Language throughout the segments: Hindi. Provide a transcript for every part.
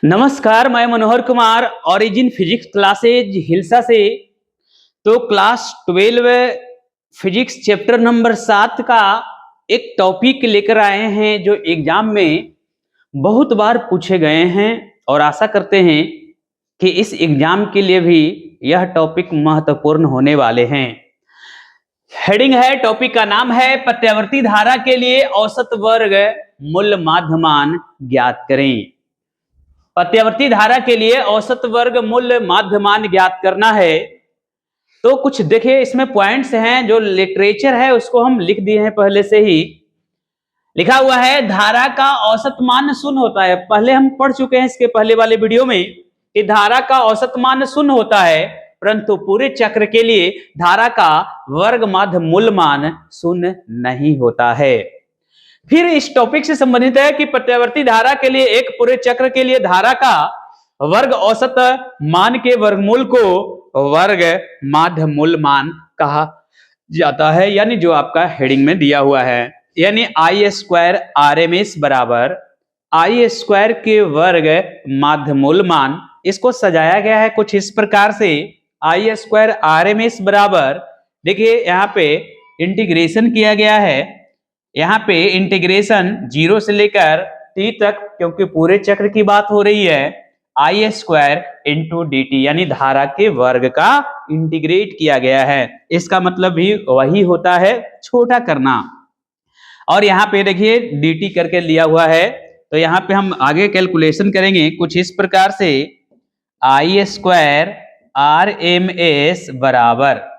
नमस्कार, मैं Manohar Kumar origin physics classes Hilsa से। तो क्लास 12 फिजिक्स चैप्टर नंबर 7 का एक टॉपिक लेकर आए हैं जो एग्जाम में बहुत बार पूछे गए हैं और आशा करते हैं कि इस एग्जाम के लिए भी यह टॉपिक महत्वपूर्ण होने वाले हैं। हेडिंग है, टॉपिक का नाम है प्रत्यावर्ती धारा के लिए औसत वर्ग मूल माध्यमान ज्ञात करें। प्रत्यावर्ती धारा के लिए औसत वर्ग मूल माध्यमान ज्ञात करना है। तो कुछ देखिए इसमें पॉइंट्स हैं, जो लिटरेचर है उसको हम लिख दिए हैं पहले से ही। लिखा हुआ है धारा का औसत मान शून्य होता है। पहले हम पढ़ चुके हैं इसके पहले वाले वीडियो में कि धारा का औसत मान शून्य होता है, परंतु पूरे चक्र के लिए धारा का वर्ग माध्य मूल मान शून्य नहीं होता है। फिर इस टॉपिक से संबंधित है कि प्रत्यावर्ती धारा के लिए एक पूरे चक्र के लिए धारा का वर्ग औसत मान के वर्गमूल को वर्ग माध्य मूल मान कहा जाता है, यानी जो आपका हेडिंग में दिया हुआ है, यानी आई स्क्वायर आर एम एस बराबर आई स्क्वायर के वर्ग माध्य मूल मान। इसको सजाया गया है कुछ इस प्रकार से, आई स्क्वायर आर एम एस बराबर, देखिए यहाँ पे इंटीग्रेशन किया गया है। यहाँ पे इंटीग्रेशन 0 से लेकर t तक, क्योंकि पूरे चक्र की बात हो रही है, आई स्क्वायर इंटू डी टी, यानी धारा के वर्ग का इंटीग्रेट किया गया है। इसका मतलब भी वही होता है, छोटा करना। और यहाँ पे देखिए dt करके लिया हुआ है, तो यहाँ पे हम आगे कैलकुलेशन करेंगे कुछ इस प्रकार से, आई स्क्वायर आर एम एस बराबर,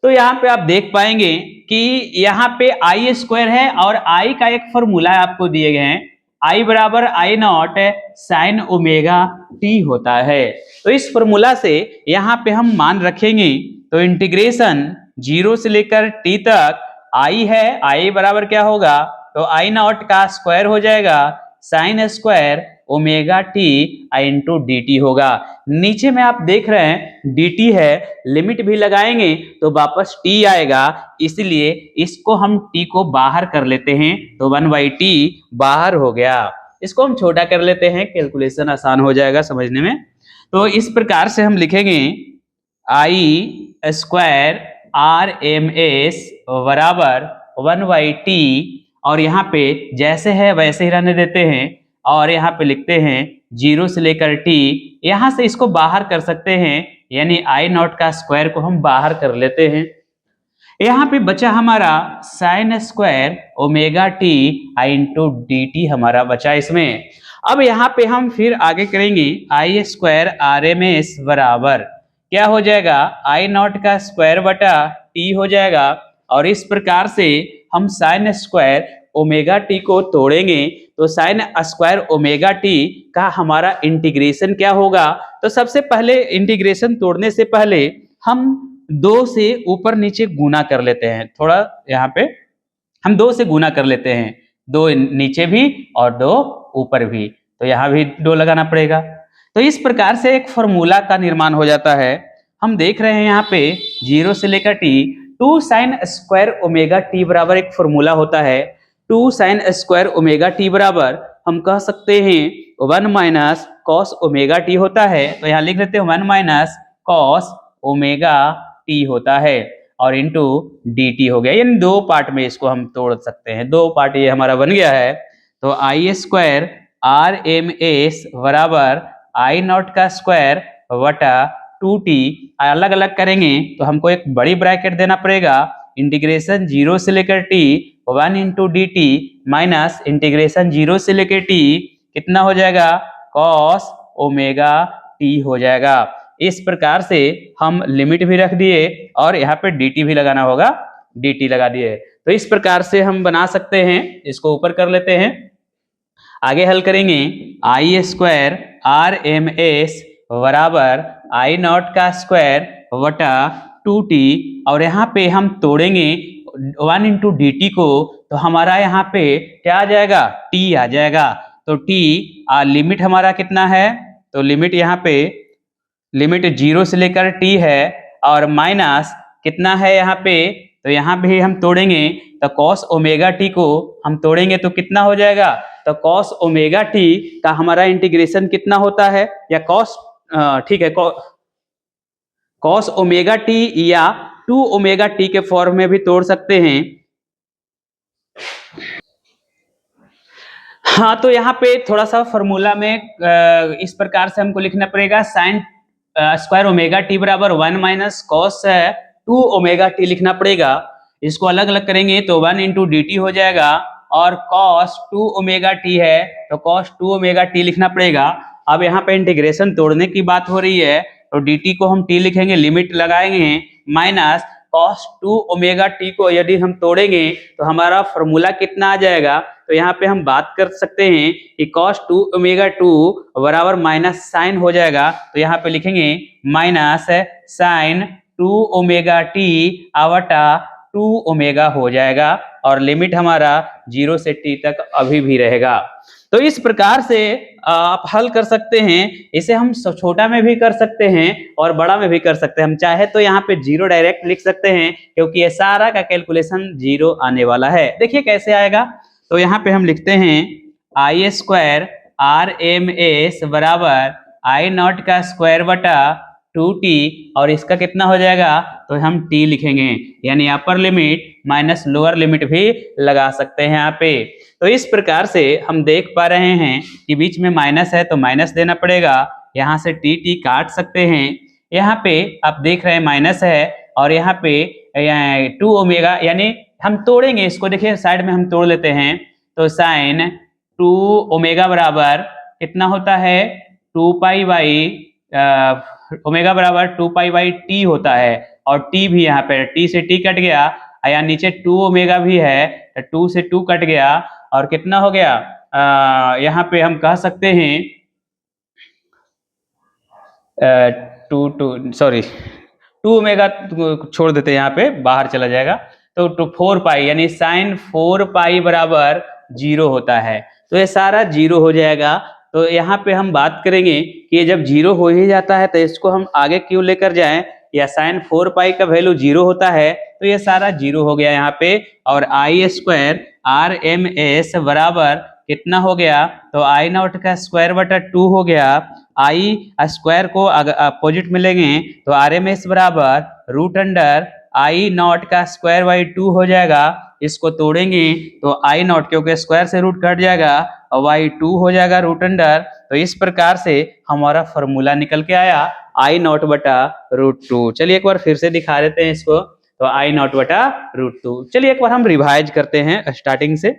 तो यहाँ पे आप देख पाएंगे कि यहाँ पे आई स्क्वायर है और आई का एक फॉर्मूला आपको दिए गए हैं, आई बराबर I not sine omega T होता है। तो इस फॉर्मूला से यहाँ पे हम मान रखेंगे, तो इंटीग्रेशन 0 से लेकर टी तक आई है, आई बराबर क्या होगा, तो आई नॉट का स्क्वायर हो जाएगा sine square omega T into D T होगा। नीचे में आप देख रहे हैं डी टी है, लिमिट भी लगाएंगे तो वापस टी आएगा, इसलिए इसको हम टी को बाहर कर लेते हैं, तो 1/t बाहर हो गया। इसको हम छोटा कर लेते हैं, कैलकुलेशन आसान हो जाएगा समझने में। तो इस प्रकार से हम लिखेंगे आई स्क्वायर आर एम एस बराबर 1/t, और यहाँ पे जैसे है वैसे ही रहने देते हैं, और यहाँ पे लिखते हैं 0 से लेकर t, यहाँ से इसको बाहर कर सकते हैं, यानी आई नॉट का स्क्वायर को हम बाहर कर लेते हैं। यहाँ पे बचा हमारा sine square omega T into D T हमारा बचा इसमें। अब यहाँ पे हम फिर आगे करेंगे, आई स्क्वायर आर एम एस बराबर क्या हो जाएगा, आई नॉट का स्क्वायर बटा टी हो जाएगा, और इस प्रकार से हम साइन स्क्वायर ओमेगा टी को तोड़ेंगे, तो साइन स्क्वायर ओमेगा टी का हमारा इंटीग्रेशन क्या होगा। तो सबसे पहले इंटीग्रेशन तोड़ने से पहले हम 2 से ऊपर नीचे गुना कर लेते हैं, थोड़ा यहाँ पे हम 2 से गुना कर लेते हैं, 2 नीचे भी और 2 ऊपर भी, तो यहाँ भी 2 लगाना पड़ेगा। तो इस प्रकार से एक फॉर्मूला का निर्माण हो जाता है। हम देख रहे हैं यहाँ पे 0 से लेकर T, 2 sine square omega T बराबर एक फॉर्मूला होता है, 2 साइन स्क्वायर ओमेगा टी बराबर हम कह सकते हैं 1 माइनस कॉस ओमेगा टी होता है, तो यहाँ लिख लेते हैं 1 माइनस कॉस ओमेगा टी होता है, और इंटू डी टी हो गया, यानी 2 पार्ट में इसको हम तोड़ सकते हैं, 2 पार्ट ये हमारा बन गया है। तो आई स्क्वायर आर एम एस बराबर आई नॉट का स्क्वायर वटा 2t, अलग अलग करेंगे तो हमको एक बड़ी ब्रैकेट देना पड़ेगा, इंटीग्रेशन 0 से लेकर t 1 into D T minus integration 0 से लेकर t कितना हो जाएगा, कॉस ओमेगा टी हो जाएगा। इस प्रकार से हम लिमिट भी रख दिए और यहाँ पे dt भी लगाना होगा, dt लगा दिए। तो इस प्रकार से हम बना सकते हैं, इसको ऊपर कर लेते हैं, आगे हल करेंगे, आई स्क्वायर आर एम एस बराबर आई नॉट का स्क्वायर वटा 2t, और यहाँ पे हम तोड़ेंगे 1 इंटू डी टी को, तो हमारा यहाँ पे क्या आ जाएगा, t आ जाएगा। तो t लिमिट हमारा कितना है, तो लिमिट यहाँ पे लिमिट 0 से लेकर t है, और माइनस कितना है यहाँ पे, तो यहाँ भी हम तोड़ेंगे, तो कॉस ओमेगा टी को हम तोड़ेंगे तो कितना हो जाएगा, तो कॉस ओमेगा टी का हमारा इंटीग्रेशन कितना होता है, या कॉस, ठीक है, कॉस ओमेगा टी या 2 ओमेगा टी के फॉर्म में भी तोड़ सकते हैं। हाँ, तो यहाँ पे थोड़ा सा फॉर्मूला में इस प्रकार से हमको लिखना पड़ेगा, साइन स्क्वायर ओमेगा टी बराबर 1 माइनस कॉस 2 ओमेगा टी लिखना पड़ेगा। इसको अलग अलग करेंगे तो 1 इंटू डी टी हो जाएगा, और कॉस 2 ओमेगा टी है तो कॉस 2 ओमेगा टी लिखना पड़ेगा। अब यहाँ पे इंटीग्रेशन तोड़ने की बात हो रही है, तो डी टी को हम टी लिखेंगे, लिमिट लगाएंगे, माइनस कॉस 2 ओमेगा टी को यदि हम तोड़ेंगे तो हमारा फॉर्मूला कितना आ जाएगा। तो यहाँ पे हम बात कर सकते हैं कि cos 2 ओमेगा 2 बराबर माइनस साइन हो जाएगा, तो यहाँ पे लिखेंगे माइनस साइन 2 ओमेगा टी आवटा 2 ओमेगा हो जाएगा, और लिमिट हमारा 0 से t तक अभी भी रहेगा। तो इस प्रकार से आप हल कर सकते हैं। इसे हम छोटा में भी कर सकते हैं और बड़ा में भी कर सकते हैं। हम चाहे तो यहाँ पे 0 डायरेक्ट लिख सकते हैं, क्योंकि ये सारा का कैलकुलेशन 0 आने वाला है। देखिए कैसे आएगा, तो यहाँ पे हम लिखते हैं आई स्क्वायर आर एम एस बराबर आई नॉट का स्क्वायर बटा 2t, और इसका कितना हो जाएगा, तो हम t लिखेंगे, यानी upper limit minus lower limit भी लगा सकते हैं यहाँ पे। तो इस प्रकार से हम देख पा रहे हैं कि बीच में माइनस है तो माइनस देना पड़ेगा, यहाँ से t काट सकते हैं। यहाँ पे आप देख रहे हैं माइनस है, और यहाँ पे 2 ओमेगा, यानी हम तोड़ेंगे इसको, देखिए साइड में हम तोड़ लेते हैं, तो साइन 2 ओमेगा बराबर कितना होता है, 2 पाई बाई ओमेगा बराबर 2 पाई बाई टी होता है, और टी भी यहाँ पे टी से टी कट गया, या नीचे 2 ओमेगा भी है तो 2 से 2 कट गया, और कितना हो गया, यहाँ पे हम कह सकते हैं 2 ओमेगा छोड़ देते हैं, यहाँ पे बाहर चला जाएगा, तो 4 पाई, यानी साइन 4 पाई बराबर 0 होता है। तो ये सारा 0 हो जाएगा। तो यहाँ पे हम बात करेंगे कि ये जब 0 हो ही जाता है तो इसको हम आगे क्यों लेकर जाएं, या साइन 4 पाई का वैल्यू 0 होता है, तो ये सारा 0 हो गया यहाँ पे, और आई स्क्वायर आर एम एस बराबर कितना हो गया, तो आई नॉट का स्क्वायर बटा 2 हो गया। आई स्क्वायर को अपोजिट में लेंगे तो आर एम एस बराबर रूट अंडर आई नॉट का स्क्वायर बाई 2 हो जाएगा। इसको तोड़ेंगे तो आई नॉट, क्योंकि स्क्वायर से रूट कट जाएगा, और बाई 2 हो जाएगा रूट अंडर। तो इस प्रकार से हमारा फॉर्मूला निकल के आया आई नॉट बटा रूट 2। चलिए एक बार फिर से दिखा देते हैं इसको, तो आई नॉट बटा रूट 2। चलिए एक बार हम रिवाइज करते हैं स्टार्टिंग से।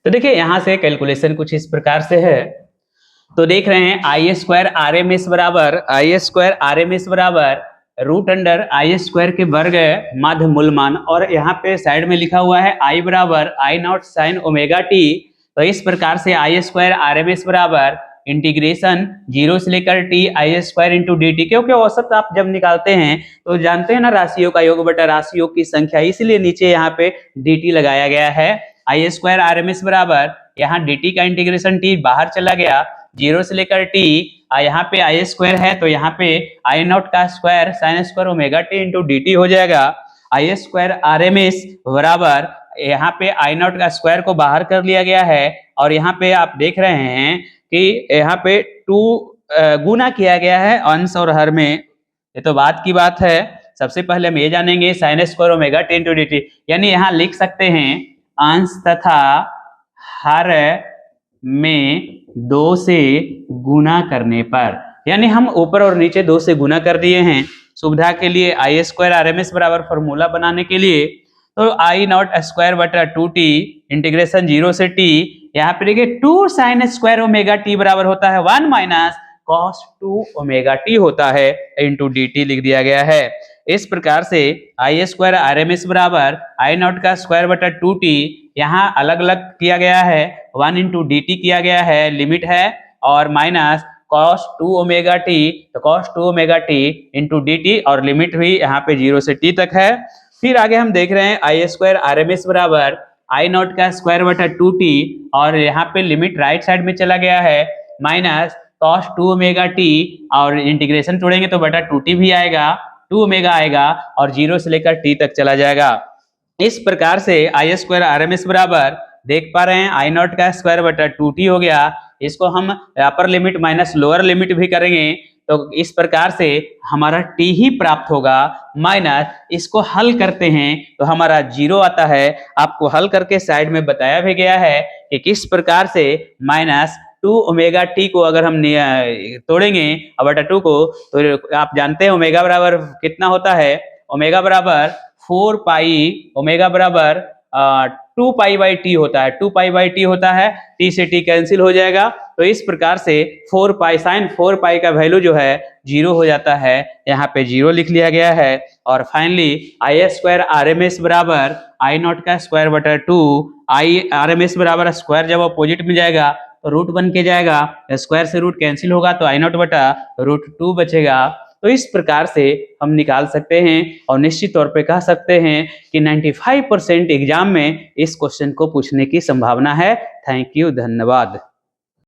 तो देखिए यहाँ से कैलकुलेशन कुछ इस प्रकार से है, तो देख रहे हैं आई स्क्वायर आर एम एस बराबर रूट अंडर आई स्क्वायर के वर्ग माध्य मूलमान, और यहाँ पे साइड में लिखा हुआ है आई बराबर I not sine omega T. तो इस प्रकार से आई स्क्वायर आर एम एस बराबर इंटीग्रेशन 0 से लेकर T I square into D T, क्योंकि औसत आप जब निकालते हैं तो जानते हैं ना, राशियों का योग बटा राशियों की संख्या, इसलिए नीचे यहाँ पे डी टी लगाया गया है। आई स्क्वायर आर एम एस बराबर, यहाँ डी टी का इंटीग्रेशन टी बाहर चला गया 0 से लेकर टी, यहाँ पे आई स्क्वायर है तो यहाँ पे आई नॉट का square sine square omega T into D T हो जाएगा। आई स्क्वायर आर एम एस बराबर, यहाँ पे आई नॉट का स्क्वायर को बाहर कर लिया गया है, और यहाँ पे आप देख रहे हैं कि यहाँ पे 2 गुना किया गया है अंश और हर में। ये तो बात की बात है। सबसे पहले हम ये जानेंगे sine square omega T into D T, यानी यहाँ लिख सकते हैं अंश तथा हर में 2 से गुना करने पर, यानी हम ऊपर और नीचे 2 से गुना कर दिए हैं सुविधा के लिए। आई स्क्वायर आर एम एस बराबर फॉर्मूला बनाने के लिए, तो आई नॉट स्क्वायर बटा 2t इंटीग्रेशन 0 से t, यहाँ पे देखिए 2 साइन स्क्वायर ओमेगा टी बराबर होता है 1 माइनस cos 2 ओमेगा टी होता है इंटू डी टी लिख दिया गया है। इस प्रकार से आई स्क्वायर आर एम एस बराबर आई नॉट का स्क्वायर बटा 2t, यहाँ अलग अलग किया गया है 1 इंटू डी टी किया गया है, लिमिट है, और माइनस cos 2 ओमेगा टी, तो cos 2 omega T into D T, और लिमिट भी यहाँ पे 0 से t तक है। फिर आगे हम देख रहे हैं आई स्क्वायर आर एम एस बराबर आई नॉट का स्क्वायर बटा 2t, और यहाँ पे लिमिट राइट साइड में चला गया है, माइनस cos 2 ओमेगा टी, और इंटीग्रेशन तोड़ेंगे तो बटा 2t भी आएगा, 2 ओमेगा आएगा, और 0 से लेकर t तक चला जाएगा। इस प्रकार से आई स्क्वायर आर एम एस बराबर देख पा रहे हैं आई नॉट का स्क्वायर बटा 2t हो गया। इसको हम upper limit minus lower limit भी करेंगे तो इस प्रकार से हमारा t ही प्राप्त होगा, माइनस इसको हल करते हैं तो हमारा 0 आता है। आपको हल करके साइड में बताया भी गया है कि किस प्रकार से माइनस 2 ओमेगा टी को अगर हम तोड़ेंगे बटा 2 को, तो आप जानते हैं ओमेगा बराबर कितना होता है, ओमेगा बराबर 4 पाई, ओमेगा बराबर 2 पाई बाई टी होता है, 2 पाई बाई टी होता है, टी से टी कैंसिल हो जाएगा। तो इस प्रकार से 4 पाई साइन 4 पाई का वैल्यू जो है 0 हो जाता है, यहाँ पे 0 लिख लिया गया है। और finally I square R M S बराबर आई नॉट का स्क्वायर बटा 2, आई आर एम एस बराबर स्क्वायर जब अपोजिट में जाएगा तो रूट बन के जाएगा, स्क्वायर से रूट कैंसिल होगा तो आई नॉट बटा रूट 2 बचेगा। तो इस प्रकार से हम निकाल सकते हैं और निश्चित तौर पे कह सकते हैं कि 95% एग्जाम में इस क्वेश्चन को पूछने की संभावना है। थैंक यू, धन्यवाद।